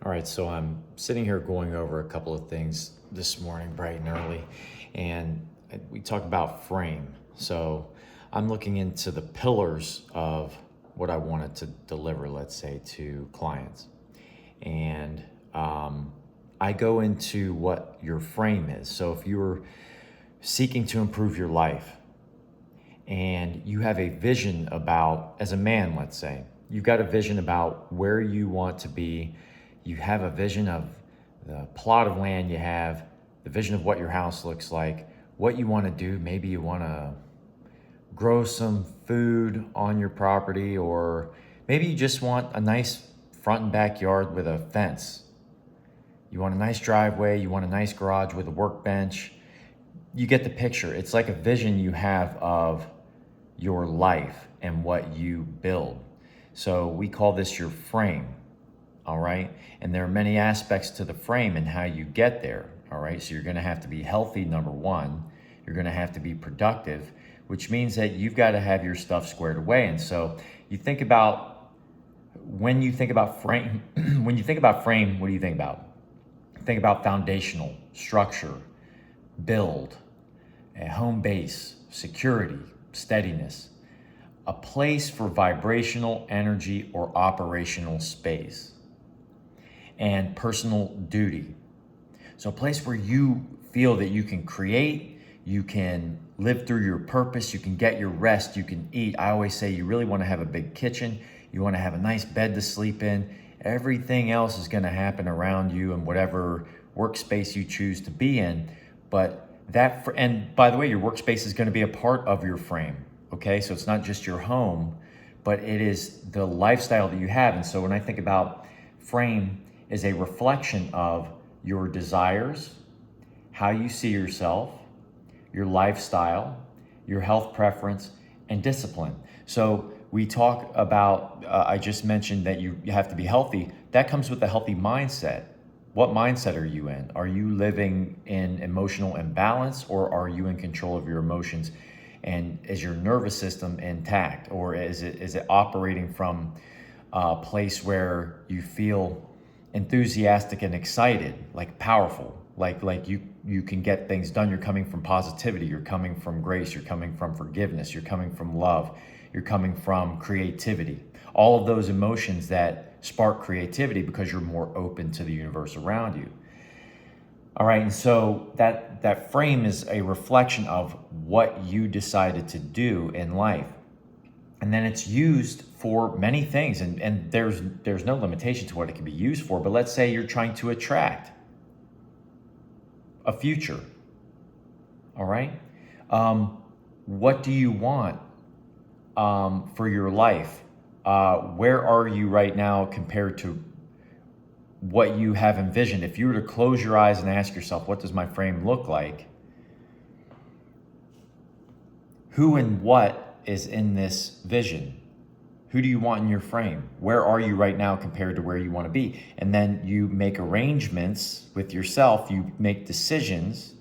All right, so I'm sitting here going over a couple of things this morning, bright and early, and we talk about frame. So I'm looking into the pillars of what I wanted to deliver, let's say, to clients. And I go into what your frame is. So if you're seeking to improve your life and you have a vision about, as a man, let's say, you've got a vision about where you want to be. You have a vision of the plot of land you have, the vision of what your house looks like, what you want to do. Maybe you want to grow some food on your property, or maybe you just want a nice front and backyard with a fence. You want a nice driveway, you want a nice garage with a workbench. You get the picture. It's like a vision you have of your life and what you build. So we call this your frame. All right. And there are many aspects to the frame and how you get there. All right. So you're going to have to be healthy, number one. You're going to have to be productive, which means that you've got to have your stuff squared away. And so you think about, when you think about frame, when you think about frame, what do you think about? Think about foundational, structure, build, a home base, security, steadiness, a place for vibrational energy or operational space, and personal duty. So a place where you feel that you can create, you can live through your purpose, you can get your rest, you can eat. I always say you really want to have a big kitchen, you want to have a nice bed to sleep in. Everything else is going to happen around you in whatever workspace you choose to be in. But and by the way, your workspace is going to be a part of your frame. Okay, so it's not just your home, but it is the lifestyle that you have. And so when I think about frame, is a reflection of your desires, how you see yourself, your lifestyle, your health preference, and discipline. So we talk about, I just mentioned that you have to be healthy. That comes with a healthy mindset. What mindset are you in? Are you living in emotional imbalance, or are you in control of your emotions? And is your nervous system intact, or is it operating from a place where you feel enthusiastic and excited, like powerful, like you can get things done? You're coming from positivity, you're coming from grace, you're coming from forgiveness, you're coming from love, you're coming from creativity. All of those emotions that spark creativity because you're more open to the universe around you. All right, and so that frame is a reflection of what you decided to do in life. And then it's used for many things, and there's no limitation to what it can be used for. But let's say you're trying to attract a future. All right, what do you want for your life? Where are you right now compared to what you have envisioned? If you were to close your eyes and ask yourself, what does my frame look like? Who and what is in this vision? Who do you want in your frame? Where are you right now compared to where you want to be? And then you make arrangements with yourself, you make decisions,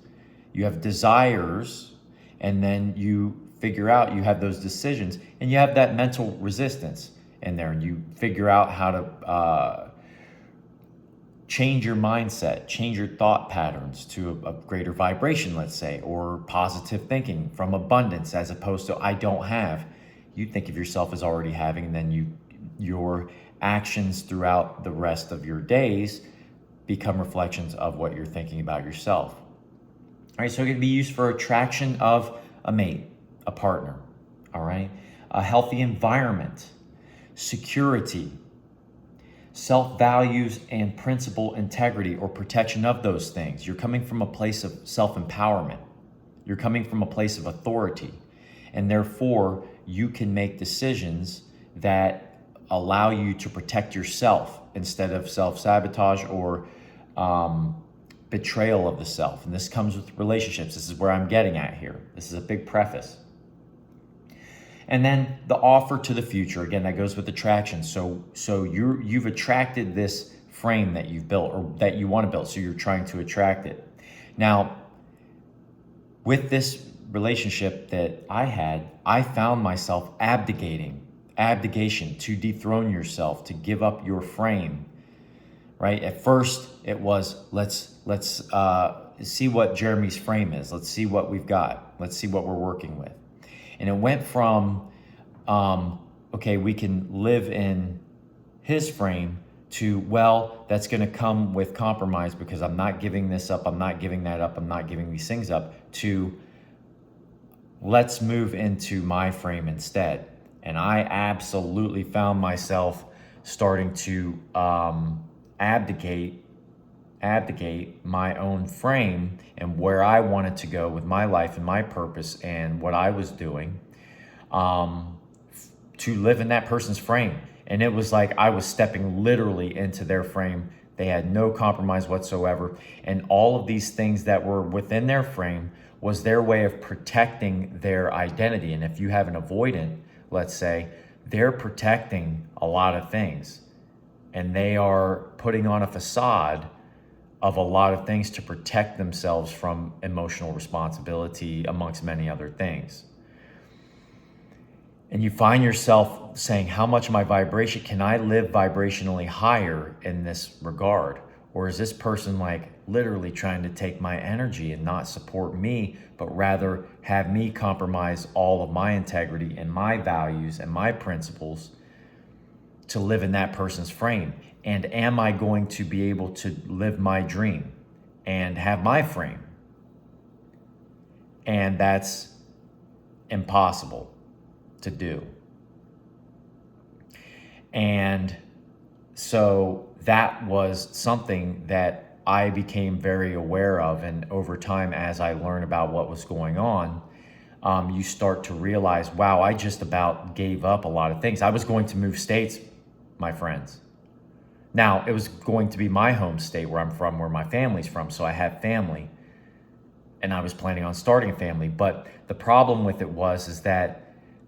you have desires, and then you figure out, you have those decisions, and you have that mental resistance in there, and you figure out how to change your mindset, change your thought patterns to a greater vibration, let's say, or positive thinking from abundance as opposed to I don't have. You think of yourself as already having, and then your actions throughout the rest of your days become reflections of what you're thinking about yourself. All right, so it can be used for attraction of a mate, a partner, all right? A healthy environment, security, self-values and principle integrity or protection of those things. You're coming from a place of self-empowerment. You're coming from a place of authority. And therefore, you can make decisions that allow you to protect yourself instead of self-sabotage or betrayal of the self. And this comes with relationships. This is where I'm getting at here. This is a big preface. And then the offer to the future, again, that goes with attraction. So you've attracted this frame that you've built or that you want to build. So you're trying to attract it. Now, with this relationship that I had, I found myself abdication to dethrone yourself, to give up your frame, right? At first, it was let's see what Jeremy's frame is. Let's see what we've got. Let's see what we're working with. And it went from, okay, we can live in his frame to, well, that's going to come with compromise because I'm not giving this up. I'm not giving that up. I'm not giving these things up, to let's move into my frame instead. And I absolutely found myself starting to abdicate my own frame and where I wanted to go with my life and my purpose and what I was doing, to live in that person's frame. And it was like I was stepping literally into their frame. They had no compromise whatsoever. And all of these things that were within their frame was their way of protecting their identity. And if you have an avoidant, let's say, they're protecting a lot of things. And they are putting on a facade of a lot of things to protect themselves from emotional responsibility, amongst many other things. And you find yourself saying, how much of my vibration, can I live vibrationally higher in this regard? Or is this person like literally trying to take my energy and not support me, but rather have me compromise all of my integrity and my values and my principles to live in that person's frame? And am I going to be able to live my dream and have my frame? And that's impossible to do. And so that was something that I became very aware of. And over time, as I learned about what was going on, you start to realize, wow, I just about gave up a lot of things. I was going to move states, my friends. Now, it was going to be my home state where I'm from, where my family's from. So I have family and I was planning on starting a family. But the problem with it is that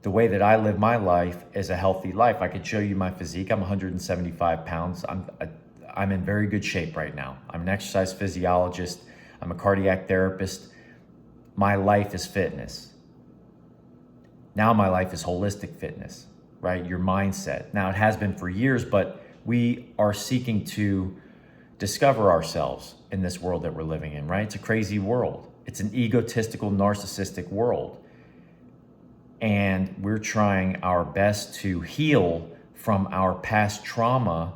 the way that I live my life is a healthy life. I could show you my physique. I'm 175 pounds. I'm in very good shape right now. I'm an exercise physiologist. I'm a cardiac therapist. My life is fitness. Now my life is holistic fitness, right? Your mindset. Now it has been for years, but we are seeking to discover ourselves in this world that we're living in, right? It's a crazy world. It's an egotistical, narcissistic world. And we're trying our best to heal from our past trauma,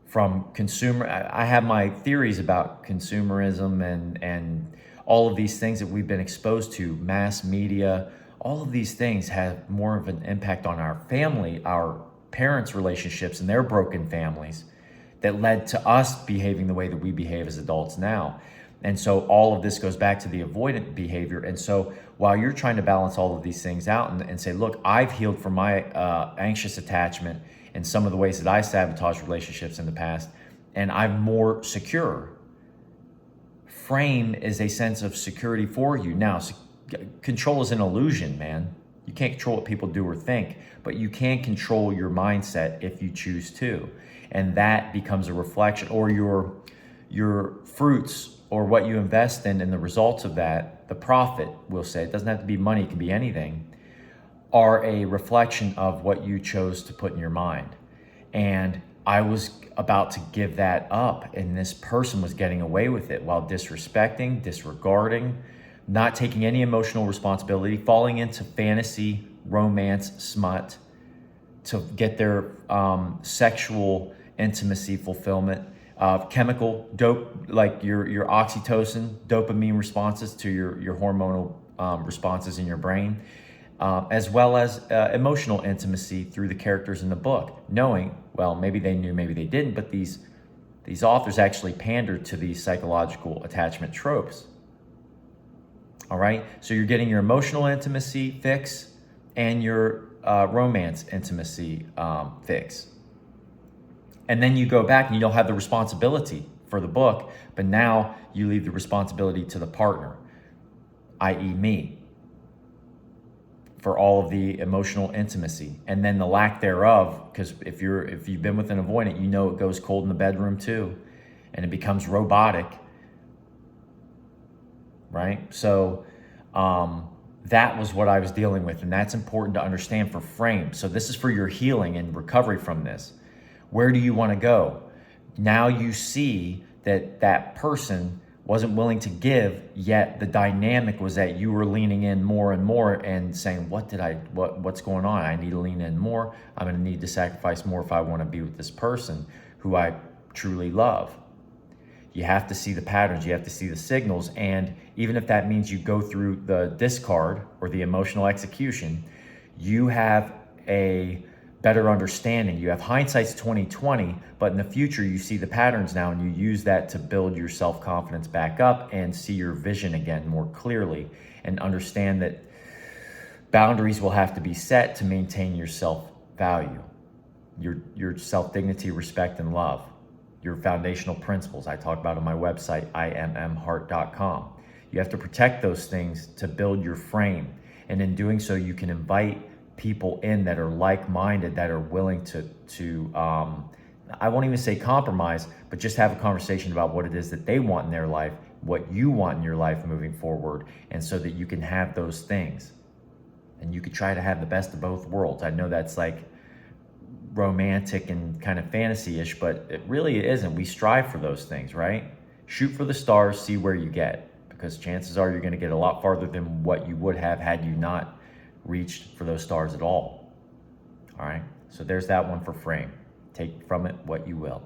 from consumer. I have my theories about consumerism and all of these things that we've been exposed to, mass media. All of these things have more of an impact on our family, our parents' relationships and their broken families, that led to us behaving the way that we behave as adults now. And so all of this goes back to the avoidant behavior. And so while you're trying to balance all of these things out and say, look, I've healed from my anxious attachment and some of the ways that I sabotage relationships in the past, and I'm more secure. Frame is a sense of security for you. Now, control is an illusion, man. You can't control what people do or think, but you can control your mindset if you choose to. And that becomes a reflection, or your fruits, or what you invest in and the results of that, the profit, we'll say, it doesn't have to be money, it can be anything, are a reflection of what you chose to put in your mind. And I was about to give that up, and this person was getting away with it while disrespecting, disregarding, not taking any emotional responsibility, falling into fantasy, romance, smut to get their sexual intimacy fulfillment. Chemical dope, like your oxytocin, dopamine responses to your hormonal responses in your brain, as well as emotional intimacy through the characters in the book, knowing, well, maybe they knew, maybe they didn't, but these authors actually pandered to these psychological attachment tropes. All right, so you're getting your emotional intimacy fix and your romance intimacy fix. And then you go back and you don't have the responsibility for the book, but now you leave the responsibility to the partner, i.e. me, for all of the emotional intimacy. And then the lack thereof, because if you've been with an avoidant, you know it goes cold in the bedroom too, and it becomes robotic, right? So that was what I was dealing with, and that's important to understand for frame. So this is for your healing and recovery from this. Where do you want to go? Now you see that that person wasn't willing to give, yet the dynamic was that you were leaning in more and more and saying, what's going on? I need to lean in more. I'm going to need to sacrifice more if I want to be with this person who I truly love. You have to see the patterns, you have to see the signals, and even if that means you go through the discard or the emotional execution, you have a better understanding. You have hindsight's 20/20, but in the future you see the patterns now and you use that to build your self-confidence back up and see your vision again more clearly and understand that boundaries will have to be set to maintain your self-value, your self-dignity, respect, and love. Your foundational principles I talk about on my website, immheart.com. You have to protect those things to build your frame. And in doing so, you can invite people in that are like-minded, that are willing to I won't even say compromise, but just have a conversation about what it is that they want in their life, what you want in your life moving forward, and so that you can have those things. And you could try to have the best of both worlds. I know that's like romantic and kind of fantasy-ish, but it really isn't. We strive for those things, right? Shoot for the stars, see where you get, because chances are you're going to get a lot farther than what you would have had you not reached for those stars at all. All right, so there's that one for frame. Take from it what you will.